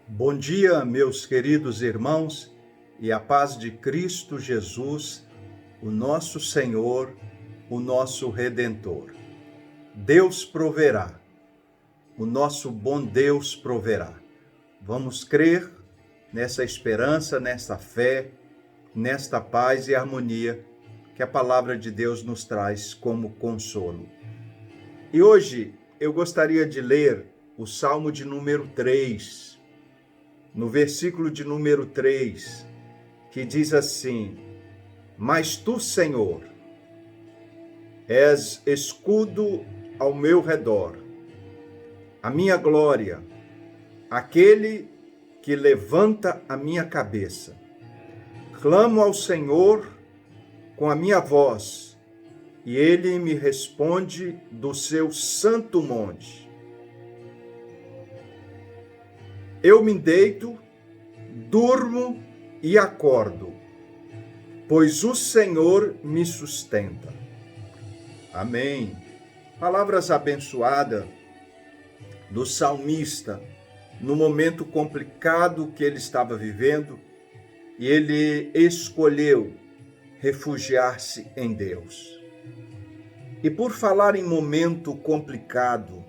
Bom dia, meus queridos irmãos, e a paz de Cristo Jesus, o nosso Senhor, o nosso Redentor. Deus proverá, o nosso bom Deus proverá. Vamos crer nessa esperança, nessa fé, nesta paz e harmonia que a palavra de Deus nos traz como consolo. E hoje eu gostaria de ler o Salmo de número 3, no versículo de número 3, que diz assim: Mas tu, Senhor, és escudo ao meu redor, a minha glória, aquele que levanta a minha cabeça. Clamo ao Senhor com a minha voz, e ele me responde do seu santo monte. Eu me deito, durmo e acordo, pois o Senhor me sustenta. Amém. Palavras abençoadas do salmista no momento complicado que ele estava vivendo, e ele escolheu refugiar-se em Deus. E por falar em momento complicado,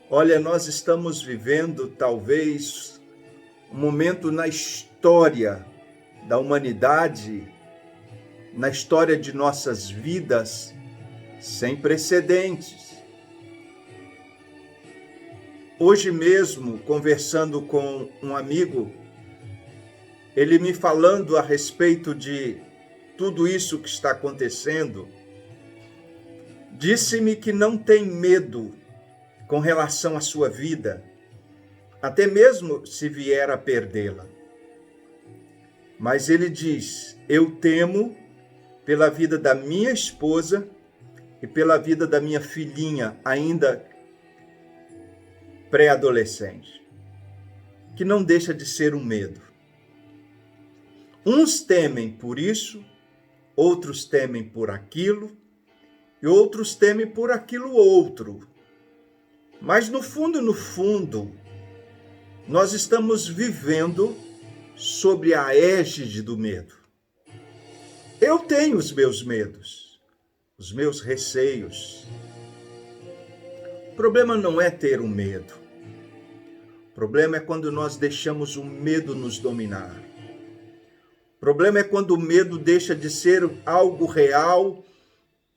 olha, nós estamos vivendo talvez um momento na história da humanidade, na história de nossas vidas, sem precedentes. Hoje mesmo, conversando com um amigo, ele me falando a respeito de tudo isso que está acontecendo, disse-me que não tem medo com relação à sua vida, até mesmo se vier a perdê-la. Mas ele diz: eu temo pela vida da minha esposa e pela vida da minha filhinha, ainda pré-adolescente, que não deixa de ser um medo. Uns temem por isso, outros temem por aquilo, e outros temem por aquilo outro. Mas no fundo, nós estamos vivendo sobre a égide do medo. Eu tenho os meus medos, os meus receios. O problema não é ter um medo. O problema é quando nós deixamos o medo nos dominar. O problema é quando o medo deixa de ser algo real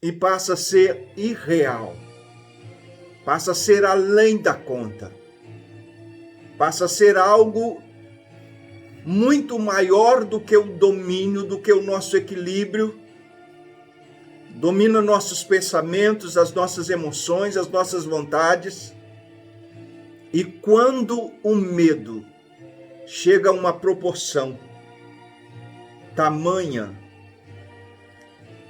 e passa a ser irreal. Passa a ser além da conta. Passa a ser algo muito maior do que o domínio, do que o nosso equilíbrio. Domina nossos pensamentos, as nossas emoções, as nossas vontades. E quando o medo chega a uma proporção tamanha,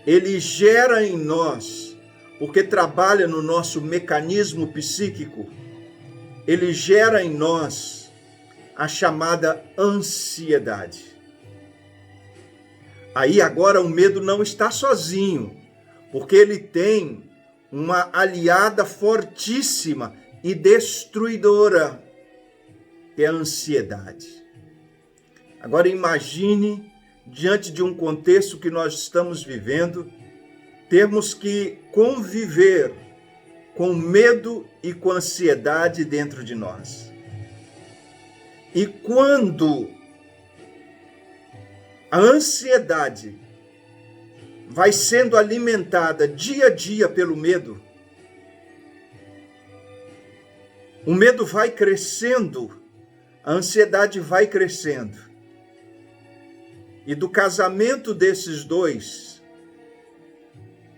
ele gera em nós, porque trabalha no nosso mecanismo psíquico, ele gera em nós a chamada ansiedade. Aí agora o medo não está sozinho, porque ele tem uma aliada fortíssima e destruidora, que é a ansiedade. Agora imagine, diante de um contexto que nós estamos vivendo, termos que conviver com medo e com ansiedade dentro de nós. E quando a ansiedade vai sendo alimentada dia a dia pelo medo, o medo vai crescendo, a ansiedade vai crescendo. E do casamento desses dois,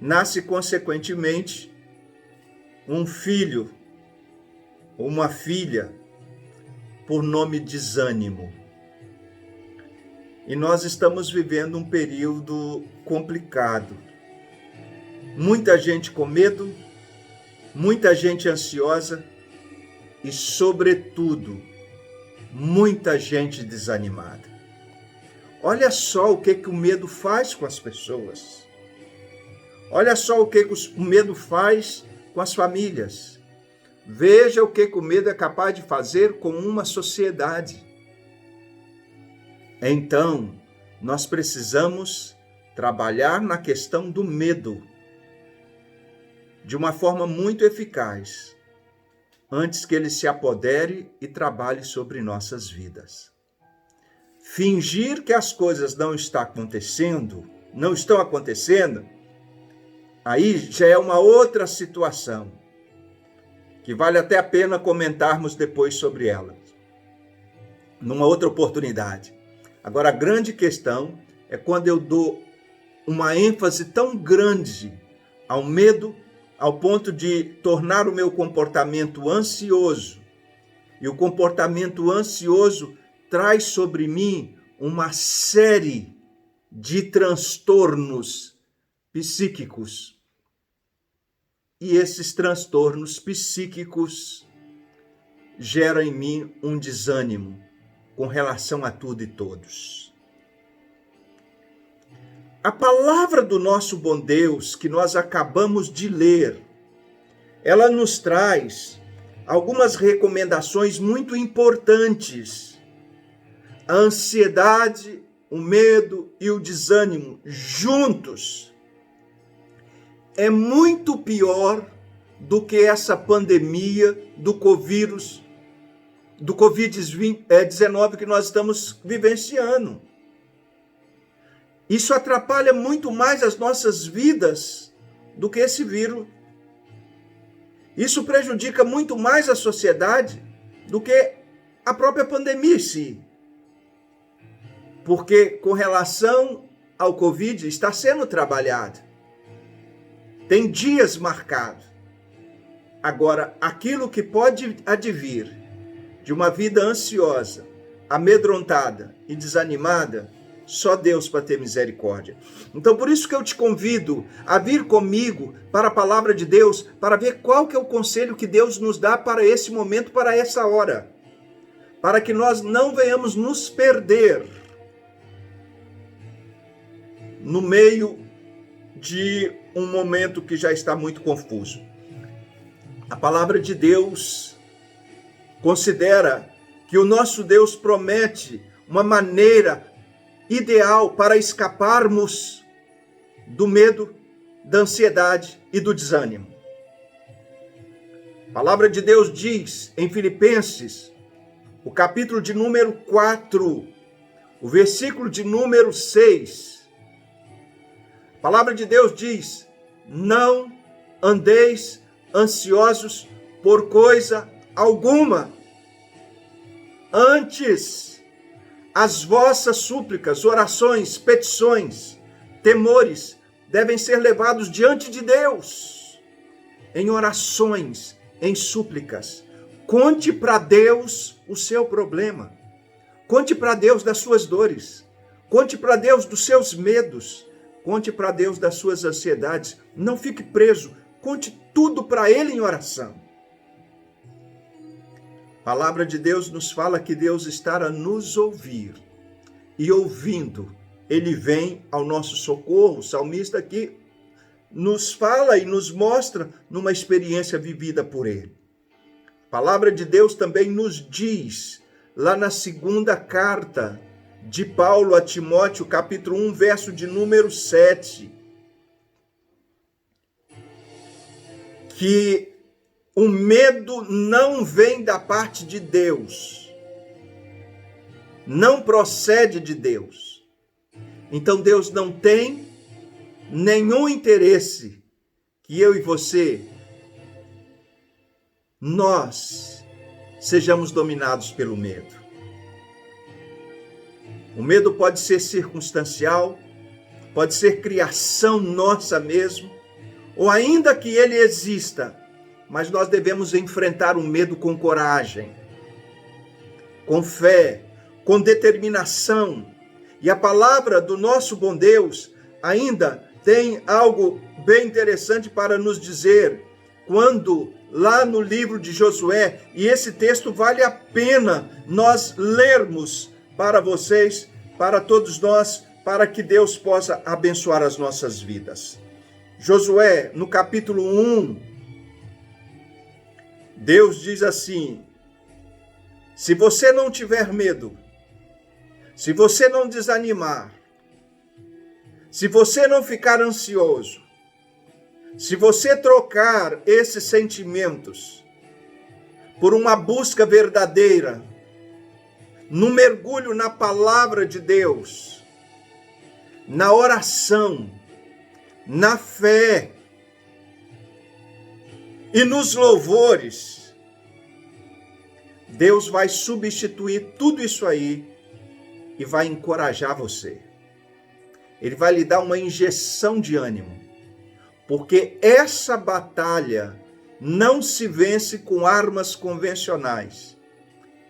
nasce consequentemente um filho ou uma filha por nome desânimo. E nós estamos vivendo um período complicado. Muita gente com medo, muita gente ansiosa e, sobretudo, muita gente desanimada. Olha só o que o medo faz com as pessoas. Olha só o que o medo faz com as famílias. Veja o que o medo é capaz de fazer com uma sociedade. Então, nós precisamos trabalhar na questão do medo de uma forma muito eficaz, antes que ele se apodere e trabalhe sobre nossas vidas. Fingir que as coisas não estão acontecendo, aí já é uma outra situação, que vale até a pena comentarmos depois sobre ela, numa outra oportunidade. Agora, a grande questão é quando eu dou uma ênfase tão grande ao medo, ao ponto de tornar o meu comportamento ansioso. E o comportamento ansioso traz sobre mim uma série de transtornos psíquicos. E esses transtornos psíquicos geram em mim um desânimo com relação a tudo e todos. A palavra do nosso bom Deus, que nós acabamos de ler, ela nos traz algumas recomendações muito importantes. A ansiedade, o medo e o desânimo juntos é muito pior do que essa pandemia do Covid-19 que nós estamos vivenciando. Isso atrapalha muito mais as nossas vidas do que esse vírus. Isso prejudica muito mais a sociedade do que a própria pandemia em si. Porque com relação ao Covid está sendo trabalhado. Tem dias marcados. Agora, aquilo que pode advir de uma vida ansiosa, amedrontada e desanimada, só Deus para ter misericórdia. Então, por isso que eu te convido a vir comigo para a palavra de Deus, para ver qual que é o conselho que Deus nos dá para esse momento, para essa hora. Para que nós não venhamos nos perder no meio de um momento que já está muito confuso. A palavra de Deus considera que o nosso Deus promete uma maneira ideal para escaparmos do medo, da ansiedade e do desânimo. A palavra de Deus diz em Filipenses, o capítulo de número 4, o versículo de número 6. A palavra de Deus diz: não andeis ansiosos por coisa alguma. Antes, as vossas súplicas, orações, petições, temores devem ser levados diante de Deus, em orações, em súplicas. Conte para Deus o seu problema. Conte para Deus das suas dores. Conte para Deus dos seus medos. Conte para Deus das suas ansiedades. Não fique preso. Conte tudo para Ele em oração. A palavra de Deus nos fala que Deus está a nos ouvir. E ouvindo, Ele vem ao nosso socorro. O salmista aqui nos fala e nos mostra numa experiência vivida por Ele. A palavra de Deus também nos diz, lá na segunda carta de Paulo a Timóteo, capítulo 1, verso de número 7, que o medo não vem da parte de Deus, não procede de Deus. Então Deus não tem nenhum interesse que eu e você, nós, sejamos dominados pelo medo. O medo pode ser circunstancial, pode ser criação nossa mesmo, ou ainda que ele exista, mas nós devemos enfrentar o medo com coragem, com fé, com determinação. E a palavra do nosso bom Deus ainda tem algo bem interessante para nos dizer, quando lá no livro de Josué, e esse texto vale a pena nós lermos para vocês, para todos nós, para que Deus possa abençoar as nossas vidas. Josué, no capítulo 1, Deus diz assim: se você não tiver medo, se você não desanimar, se você não ficar ansioso, se você trocar esses sentimentos por uma busca verdadeira, no mergulho na palavra de Deus, na oração, na fé e nos louvores, Deus vai substituir tudo isso aí e vai encorajar você. Ele vai lhe dar uma injeção de ânimo, porque essa batalha não se vence com armas convencionais.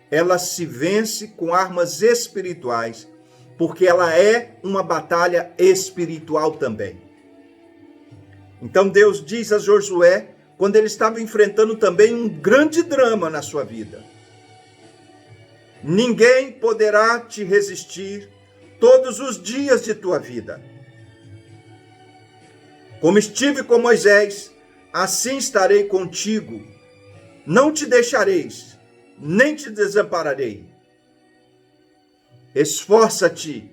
Ela se vence com armas espirituais, porque ela é uma batalha espiritual também. Então Deus diz a Josué, quando ele estava enfrentando também um grande drama na sua vida: ninguém poderá te resistir todos os dias de tua vida. Como estive com Moisés, assim estarei contigo. Não te deixareis, nem te desampararei. Esforça-te,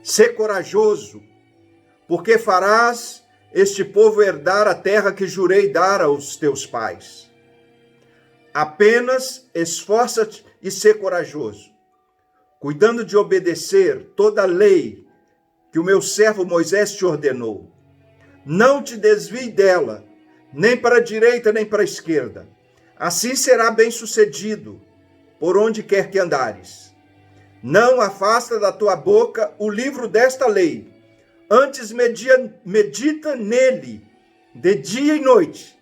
sê corajoso, porque farás este povo herdar a terra que jurei dar aos teus pais. Apenas esforça-te e sê corajoso, cuidando de obedecer toda a lei que o meu servo Moisés te ordenou. Não te desvie dela, nem para a direita, nem para a esquerda. Assim será bem-sucedido por onde quer que andares. Não afasta da tua boca o livro desta lei. Antes medita nele de dia e noite,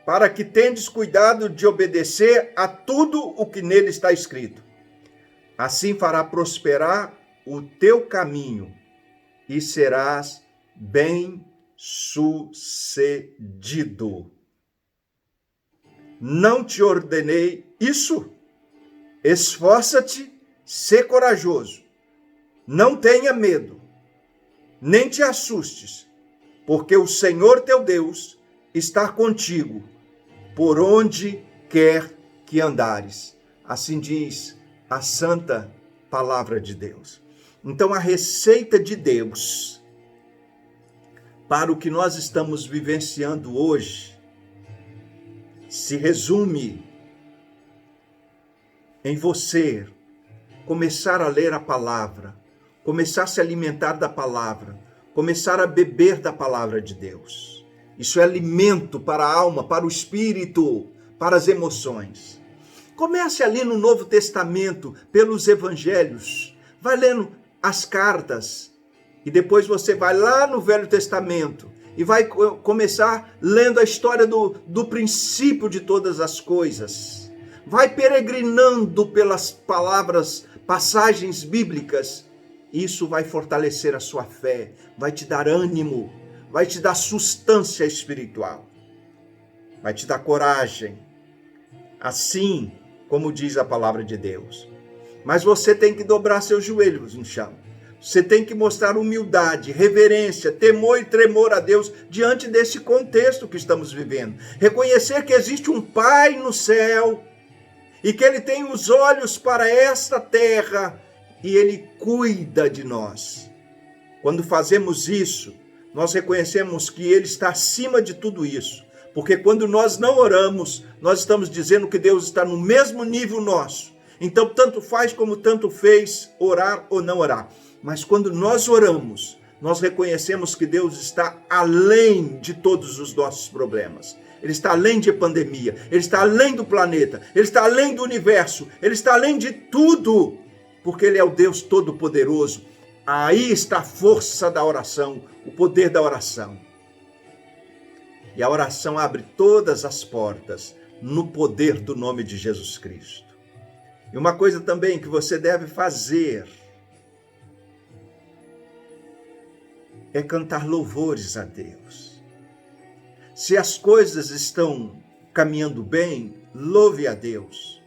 para que tendes cuidado de obedecer a tudo o que nele está escrito. Assim fará prosperar o teu caminho e serás bem-sucedido. Não te ordenei isso? Esforça-te, sê corajoso. Não tenha medo, nem te assustes, porque o Senhor teu Deus está contigo, por onde quer que andares. Assim diz a santa palavra de Deus. Então, a receita de Deus para o que nós estamos vivenciando hoje se resume em você começar a ler a palavra, começar a se alimentar da palavra, começar a beber da palavra de Deus. Isso é alimento para a alma, para o espírito, para as emoções. Comece ali no Novo Testamento, pelos evangelhos, vai lendo as cartas, e depois você vai lá no Velho Testamento e vai começar lendo a história do princípio de todas as coisas. Vai peregrinando pelas palavras, passagens bíblicas. Isso vai fortalecer a sua fé, vai te dar ânimo, vai te dar sustância espiritual, vai te dar coragem. Assim como diz a palavra de Deus. Mas você tem que dobrar seus joelhos no chão. Você tem que mostrar humildade, reverência, temor e tremor a Deus diante desse contexto que estamos vivendo. Reconhecer que existe um Pai no céu e que Ele tem os olhos para esta terra e Ele cuida de nós. Quando fazemos isso, nós reconhecemos que Ele está acima de tudo isso. Porque quando nós não oramos, nós estamos dizendo que Deus está no mesmo nível nosso. Então, tanto faz como tanto fez orar ou não orar. Mas quando nós oramos, nós reconhecemos que Deus está além de todos os nossos problemas. Ele está além de pandemia, Ele está além do planeta, Ele está além do universo, Ele está além de tudo, porque Ele é o Deus Todo-Poderoso. Aí está a força da oração, o poder da oração. E a oração abre todas as portas no poder do nome de Jesus Cristo. E uma coisa também que você deve fazer é cantar louvores a Deus. Se as coisas estão caminhando bem, louve a Deus.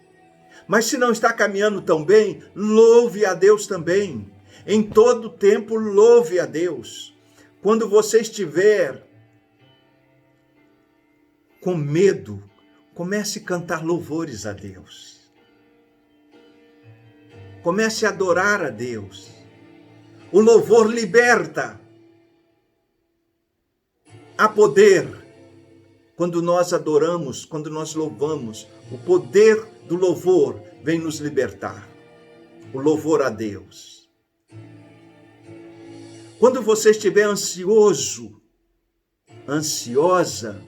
Mas se não está caminhando tão bem, louve a Deus também. Em todo tempo, louve a Deus. Quando você estiver com medo, comece a cantar louvores a Deus. Comece a adorar a Deus. O louvor liberta. Há poder. Quando nós adoramos, quando nós louvamos, o poder do louvor vem nos libertar. O louvor a Deus. Quando você estiver ansioso, ansiosa,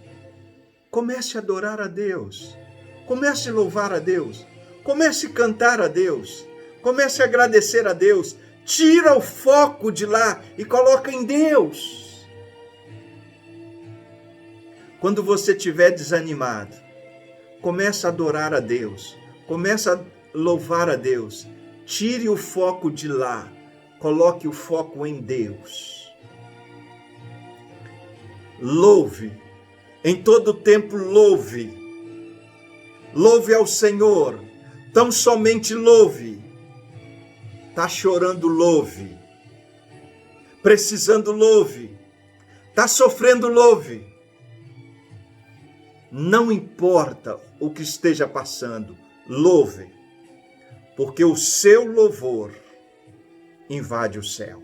comece a adorar a Deus. Comece a louvar a Deus. Comece a cantar a Deus. Comece a agradecer a Deus. Tira o foco de lá e coloca em Deus. Quando você estiver desanimado, comece a adorar a Deus. Comece a louvar a Deus. Tire o foco de lá. Coloque o foco em Deus. Louve. Em todo tempo louve. Louve ao Senhor. Tão somente louve. Está chorando, louve. Precisando, louve. Está sofrendo, louve. Não importa o que esteja passando, louve. Porque o seu louvor invade o céu.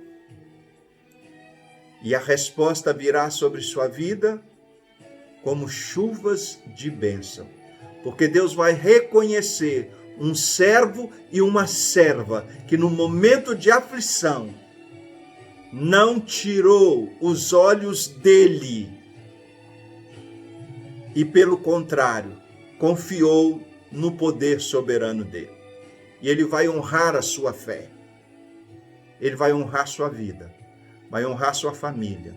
E a resposta virá sobre sua vida como chuvas de bênção. Porque Deus vai reconhecer um servo e uma serva que no momento de aflição não tirou os olhos dele e, pelo contrário, confiou no poder soberano dele. E ele vai honrar a sua fé. Ele vai honrar sua vida. Vai honrar sua família.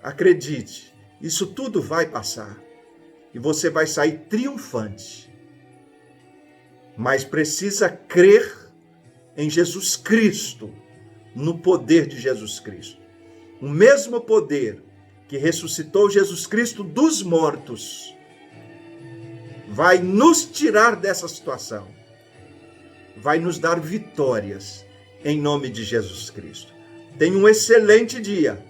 Acredite, isso tudo vai passar. E você vai sair triunfante. Mas precisa crer em Jesus Cristo, no poder de Jesus Cristo. O mesmo poder que ressuscitou Jesus Cristo dos mortos vai nos tirar dessa situação. Vai nos dar vitórias em nome de Jesus Cristo. Tenha um excelente dia.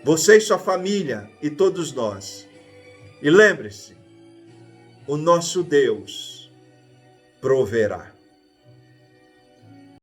Você e sua família e todos nós. E lembre-se, o nosso Deus proverá.